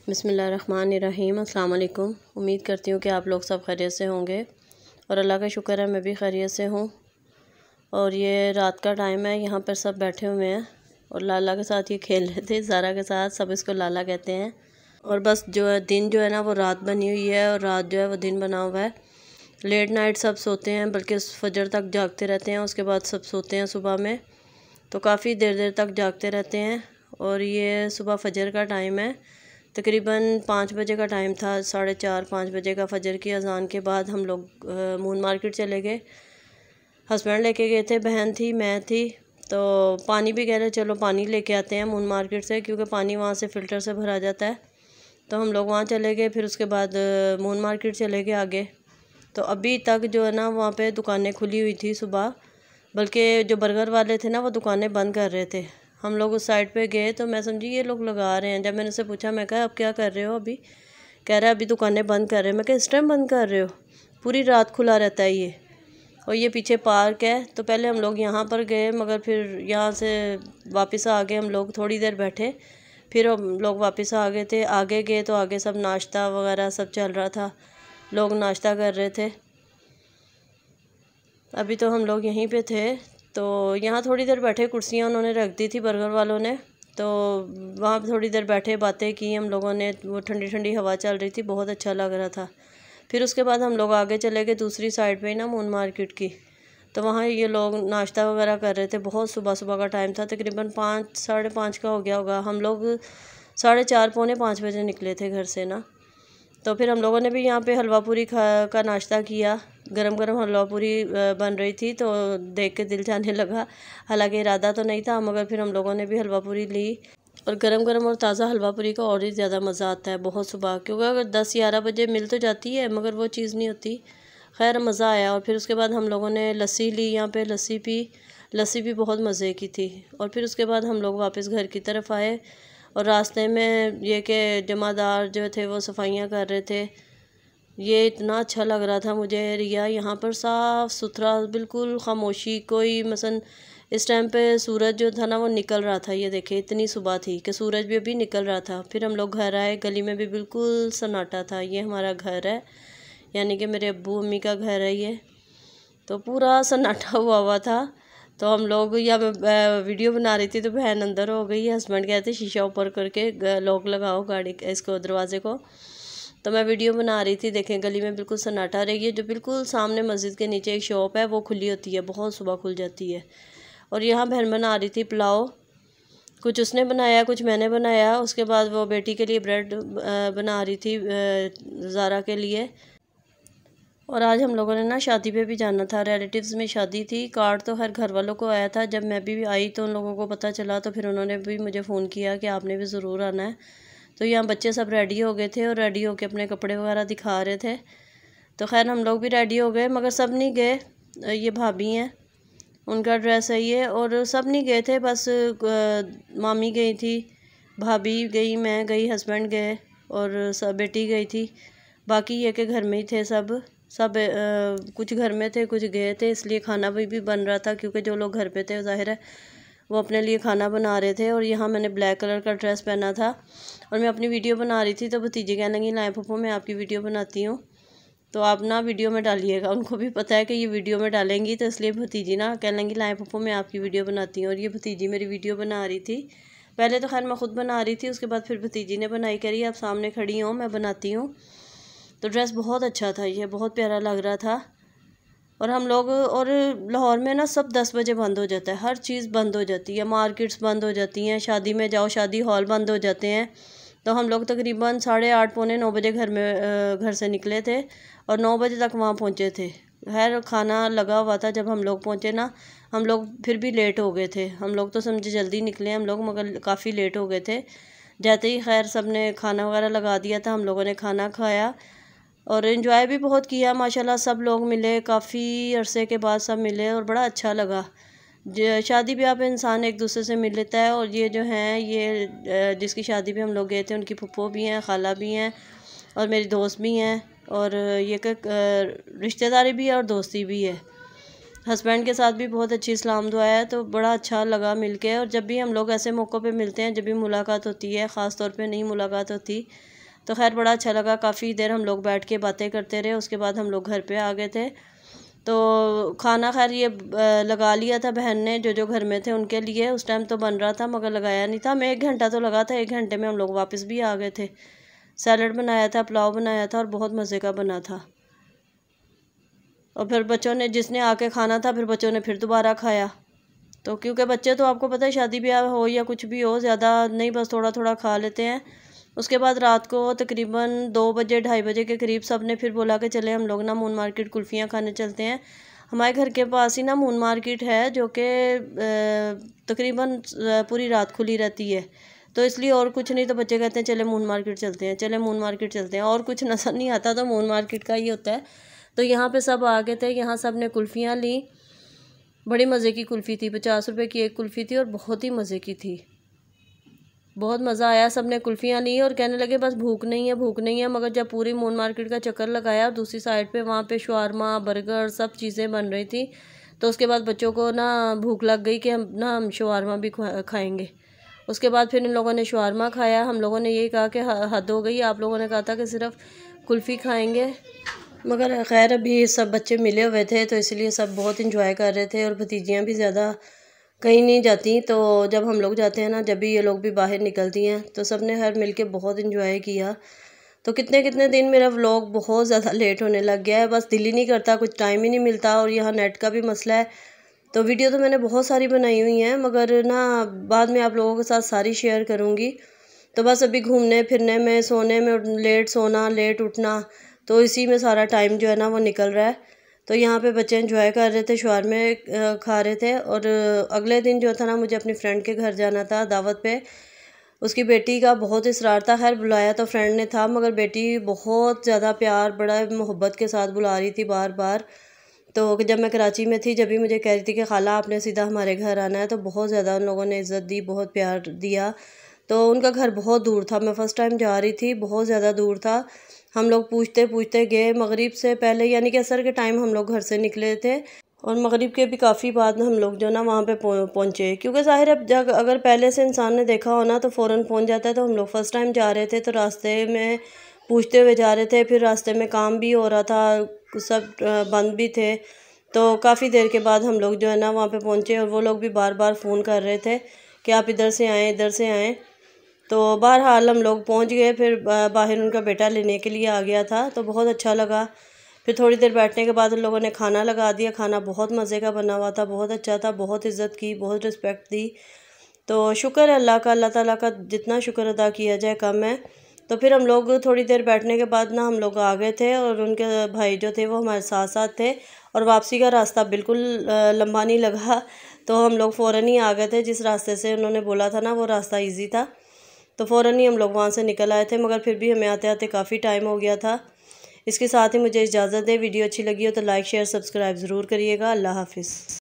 बिस्मिल्लाहिर्रहमानिर्रहीम। अस्सलाम वालेकुम। उम्मीद करती हूँ कि आप लोग सब खैरियत से होंगे और अल्लाह का शुक्र है मैं भी खैरियत से हूँ। और ये रात का टाइम है, यहाँ पर सब बैठे हुए हैं और लाला के साथ ये खेल रहे थे, ज़ारा के साथ। सब इसको लाला कहते हैं। और बस जो है दिन जो है ना वो रात बनी हुई है और रात जो है वो दिन बना हुआ है। लेट नाइट सब सोते हैं, बल्कि फजर तक जागते रहते हैं। उसके बाद सब सोते हैं सुबह में, तो काफ़ी देर देर तक जागते रहते हैं। और ये सुबह फजर का टाइम है, तकरीबन 5 बजे का टाइम था, 4:30-5 बजे का। फजर की अजान के बाद हम लोग मून मार्केट चले गए। हस्बैंड लेके गए थे, बहन थी, मैं थी। तो पानी भी कह रहे चलो पानी लेके आते हैं मून मार्केट से, क्योंकि पानी वहाँ से फ़िल्टर से भरा जाता है। तो हम लोग वहाँ चले गए। फिर उसके बाद मून मार्केट चले गए आगे। तो अभी तक जो है ना वहाँ पे दुकानें खुली हुई थी सुबह, बल्कि जो बर्गर वाले थे ना वो दुकानें बंद कर रहे थे। हम लोग उस साइड पे गए तो मैं समझी ये लोग लगा रहे हैं। जब मैंने उससे पूछा, मैं कहा अब क्या कर रहे हो? अभी कह रहा है अभी दुकानें बंद कर रहे हैं। मैं कहा इस टाइम बंद कर रहे हो? पूरी रात खुला रहता है ये। और ये पीछे पार्क है। तो पहले हम लोग यहाँ पर गए, मगर फिर यहाँ से वापस आ गए। हम लोग थोड़ी देर बैठे, फिर हम लोग वापस आ गए थे। आगे गए तो आगे सब नाश्ता वगैरह सब चल रहा था, लोग नाश्ता कर रहे थे। अभी तो हम लोग यहीं पे थे। तो यहाँ थोड़ी देर बैठे, कुर्सियाँ उन्होंने रख दी थी बर्गर वालों ने। तो वहाँ पे थोड़ी देर बैठे, बातें की हम लोगों ने। वो ठंडी ठंडी हवा चल रही थी, बहुत अच्छा लग रहा था। फिर उसके बाद हम लोग आगे चले गए दूसरी साइड पे ही ना, मून मार्केट की। तो वहाँ ये लोग नाश्ता वगैरह कर रहे थे। बहुत सुबह सुबह का टाइम था, तकरीबन 5-5:30 का हो गया होगा। हम लोग 4:30-4:45 बजे निकले थे घर से ना। तो फिर हम लोगों ने भी यहाँ पे हलवा पूरी का नाश्ता किया। गरम गरम हलवा पूरी बन रही थी, तो देख के दिल जाने लगा। हालांकि इरादा तो नहीं था, मगर फिर हम लोगों ने भी हलवा पूरी ली। और गरम गरम और ताज़ा हलवा पूरी का और ही ज़्यादा मज़ा आता है बहुत सुबह, क्योंकि अगर 10-11 बजे मिल तो जाती है मगर वो चीज़ नहीं होती। खैर मज़ा आया। और फिर उसके बाद हम लोगों ने लस्सी ली, यहाँ पे लस्सी पी। लस्सी भी बहुत मज़े की थी। और फिर उसके बाद हम लोग वापस घर की तरफ आए। और रास्ते में ये कि जमादार जो थे वो सफाइयाँ कर रहे थे। ये इतना अच्छा लग रहा था मुझे एरिया। यहाँ पर साफ़ सुथरा, बिल्कुल खामोशी। कोई मसन इस टाइम पे सूरज जो था ना वो निकल रहा था। ये देखे इतनी सुबह थी कि सूरज भी अभी निकल रहा था। फिर हम लोग घर आए, गली में भी बिल्कुल सन्नाटा था। ये हमारा घर है, यानी कि मेरे अब्बू अम्मी का घर है ये। तो पूरा सन्नाटा हुआ था। तो हम लोग या वीडियो बना रही थी तो बहन अंदर हो गई। हस्बैंड कहते शीशा ऊपर करके लॉक लगाओ गाड़ी इसको, दरवाजे को। तो मैं वीडियो बना रही थी। देखें गली में बिल्कुल सन्नाटा रही है। जो बिल्कुल सामने मस्जिद के नीचे एक शॉप है वो खुली होती है, बहुत सुबह खुल जाती है। और यहाँ बहन बना रही थी पुलाव। कुछ उसने बनाया, कुछ मैंने बनाया। उसके बाद वो बेटी के लिए ब्रेड बना रही थी, ज़ारा के लिए। और आज हम लोगों ने ना शादी पे भी जाना था, रिलेटिव्स में शादी थी। कार्ड तो हर घर वालों को आया था। जब मैं भी आई तो उन लोगों को पता चला, तो फिर उन्होंने भी मुझे फ़ोन किया कि आपने भी ज़रूर आना है। तो यहाँ बच्चे सब रेडी हो गए थे और रेडी होके अपने कपड़े वगैरह दिखा रहे थे। तो खैर हम लोग भी रेडी हो गए, मगर सब नहीं गए। ये भाभी हैं, उनका ड्रेस है ये। और सब नहीं गए थे, बस मामी गई थी, भाभी गई, मैं गई, हस्बैंड गए और सब बेटी गई थी। बाकी ये कि घर में ही थे सब। कुछ घर में थे, कुछ गए थे। इसलिए खाना भी बन रहा था, क्योंकि जो लोग घर पे थे ज़ाहिर है वो अपने लिए खाना बना रहे थे। और यहाँ मैंने ब्लैक कलर का ड्रेस पहना था और मैं अपनी वीडियो बना रही थी। तो भतीजे कहने लगी लाएं पप्पू मैं आपकी वीडियो बनाती हूँ, तो आप ना वीडियो में डालिएगा। उनको भी पता है कि ये वीडियो में डालेंगी, तो इसलिए भतीजी ना कहने लगी लाएं पप्पू मैं आपकी वीडियो बनाती हूँ। और ये भतीजी मेरी वीडियो बना रही थी। पहले तो खैर मैं ख़ुद बना रही थी, उसके बाद फिर भतीजी ने बनाई। करी आप सामने खड़ी हो, मैं बनाती हूँ। तो ड्रेस बहुत अच्छा था, ये बहुत प्यारा लग रहा था। और हम लोग, और लाहौर में ना सब 10 बजे बंद हो जाता है, हर चीज़ बंद हो जाती है, मार्केट्स बंद हो जाती हैं, शादी में जाओ शादी हॉल बंद हो जाते हैं। तो हम लोग तकरीबन 8:30-8:45 बजे घर से निकले थे और 9 बजे तक वहाँ पहुँचे थे। खैर खाना लगा हुआ था। जब हम लोग पहुँचे ना, हम लोग फिर भी लेट हो गए थे। हम लोग तो समझे जल्दी निकले हम लोग, मगर काफ़ी लेट हो गए थे। जाते ही खैर सब ने खाना वगैरह लगा दिया था, हम लोगों ने खाना खाया और इन्जॉय भी बहुत किया। माशाल्लाह सब लोग मिले, काफ़ी अरसे के बाद सब मिले और बड़ा अच्छा लगा। शादी ब्याह पे इंसान एक दूसरे से मिल लेता है। और ये जो हैं, ये जिसकी शादी पे हम लोग गए थे उनकी फुप्पो भी हैं, खाला भी हैं और मेरी दोस्त भी हैं। और ये रिश्तेदारी भी है और दोस्ती भी है। हस्बैंड के साथ भी बहुत अच्छी सलाम दुआ है, तो बड़ा अच्छा लगा मिल के। और जब भी हम लोग ऐसे मौक़ों पे मिलते हैं, जब भी मुलाकात होती है, ख़ास तौर पे नई मुलाकात होती तो खैर बड़ा अच्छा लगा, काफ़ी देर हम लोग बैठ के बातें करते रहे। उसके बाद हम लोग घर पे आ गए थे। तो खाना खैर ये लगा लिया था बहन ने, जो घर में थे उनके लिए। उस टाइम तो बन रहा था मगर लगाया नहीं था। हमें 1 घंटा तो लगा था, 1 घंटे में हम लोग वापस भी आ गए थे। सैलड बनाया था, पुलाव बनाया था और बहुत मज़े का बना था। और फिर बच्चों ने, जिसने आके खाना था, फिर बच्चों ने फिर दोबारा खाया। तो क्योंकि बच्चे तो आपको पता है शादी ब्याह हो या कुछ भी हो, ज़्यादा नहीं, बस थोड़ा थोड़ा खा लेते हैं। उसके बाद रात को तकरीबन 2 बजे 2:30 बजे के करीब सब ने फिर बोला कि चले हम लोग ना मून मार्केट कुल्फ़ियाँ खाने चलते हैं। हमारे घर के पास ही ना मून मार्केट है, जो कि तकरीबन पूरी रात खुली रहती है। तो इसलिए और कुछ नहीं, तो बच्चे कहते हैं चले मून मार्केट चलते हैं, चले मून मार्केट चलते हैं। और कुछ नज़र नहीं आता तो मून मार्केट का ही होता है। तो यहाँ पे सब आ गए थे, यहाँ सब ने कुल्फ़ियाँ ली। बड़ी मज़े की कुल्फ़ी थी, 50 रुपए की एक कुल्फ़ी थी और बहुत ही मज़े की थी। बहुत मज़ा आया। सब ने कुल्फ़ियाँ ली और कहने लगे बस भूख नहीं है, भूख नहीं है। मगर जब पूरी मून मार्केट का चक्कर लगाया, दूसरी साइड पे वहाँ पे शवारमा, बर्गर, सब चीज़ें बन रही थी। तो उसके बाद बच्चों को ना भूख लग गई कि हम शवारमा भी खाएँगे। उसके बाद फिर इन लोगों ने शवारमा खाया। हम लोगों ने यही कहा कि हद हो गई, आप लोगों ने कहा था कि सिर्फ कुल्फ़ी खाएँगे। मगर खैर अभी सब बच्चे मिले हुए थे तो इसलिए सब बहुत इंजॉय कर रहे थे। और भतीजियाँ भी ज़्यादा कहीं नहीं जाती, तो जब हम लोग जाते हैं ना, जब भी ये लोग भी बाहर निकलती हैं, तो सब ने हर मिल के बहुत इंजॉय किया। तो कितने कितने दिन मेरा व्लॉग बहुत ज़्यादा लेट होने लग गया है, बस दिल ही नहीं करता, कुछ टाइम ही नहीं मिलता। और यहाँ नेट का भी मसला है। तो वीडियो तो मैंने बहुत सारी बनाई हुई हैं, मगर ना बाद में आप लोगों के साथ सारी शेयर करूँगी। तो बस अभी घूमने फिरने में, सोने में, लेट सोना लेट उठना, तो इसी में सारा टाइम जो है ना वो निकल रहा है। तो यहाँ पे बच्चे एंजॉय कर रहे थे, शवारमे खा रहे थे। और अगले दिन जो था ना, मुझे अपनी फ्रेंड के घर जाना था दावत पे। उसकी बेटी का बहुत इसरार था। खैर बुलाया तो फ्रेंड ने था, मगर बेटी बहुत ज़्यादा प्यार, बड़ा मोहब्बत के साथ बुला रही थी बार बार। तो जब मैं कराची में थी, जब भी मुझे कह रही थी कि खाला आपने सीधा हमारे घर आना है, तो बहुत ज़्यादा उन लोगों ने इज़्ज़त दी, बहुत प्यार दिया। तो उनका घर बहुत दूर था, मैं फ़र्स्ट टाइम जा रही थी, बहुत ज़्यादा दूर था। हम लोग पूछते पूछते गए, मगरिब से पहले यानी कि असर के टाइम हम लोग घर से निकले थे। और मगरिब के भी काफ़ी बाद हम लोग जो ना वहाँ पे पहुँचे, क्योंकि ज़ाहिर है जब अगर पहले से इंसान ने देखा हो ना तो फ़ौरन पहुँच जाता है। तो हम लोग फ़र्स्ट टाइम जा रहे थे, तो रास्ते में पूछते हुए जा रहे थे। फिर रास्ते में काम भी हो रहा था, सब बंद भी थे। तो काफ़ी देर के बाद हम लोग जो है ना वहाँ पे पहुँचे। और वो लोग भी बार बार फ़ोन कर रहे थे कि आप इधर से आएँ, इधर से आएँ। तो बहरहाल हम लोग पहुँच गए। फिर बाहर उनका बेटा लेने के लिए आ गया था, तो बहुत अच्छा लगा। फिर थोड़ी देर बैठने के बाद उन लोगों ने खाना लगा दिया। खाना बहुत मज़े का बना हुआ था, बहुत अच्छा था, बहुत इज़्ज़त की, बहुत रिस्पेक्ट दी। तो शुक्र है अल्लाह का, अल्लाह ताला का जितना शुक्र अदा किया जाए कम है। तो फिर हम लोग थोड़ी देर बैठने के बाद ना हम लोग आ गए थे। और उनके भाई जो थे वो हमारे साथ साथ थे। और वापसी का रास्ता बिल्कुल लंबा नहीं लगा, तो हम लोग फ़ौरन ही आ गए थे। जिस रास्ते से उन्होंने बोला था ना वो रास्ता ईजी था, तो फ़ौरन ही हम लोग वहाँ से निकल आए थे। मगर फिर भी हमें आते आते काफ़ी टाइम हो गया था। इसके साथ ही मुझे इजाज़त दें। वीडियो अच्छी लगी हो तो लाइक शेयर सब्सक्राइब ज़रूर करिएगा। अल्लाह हाफ़िज़।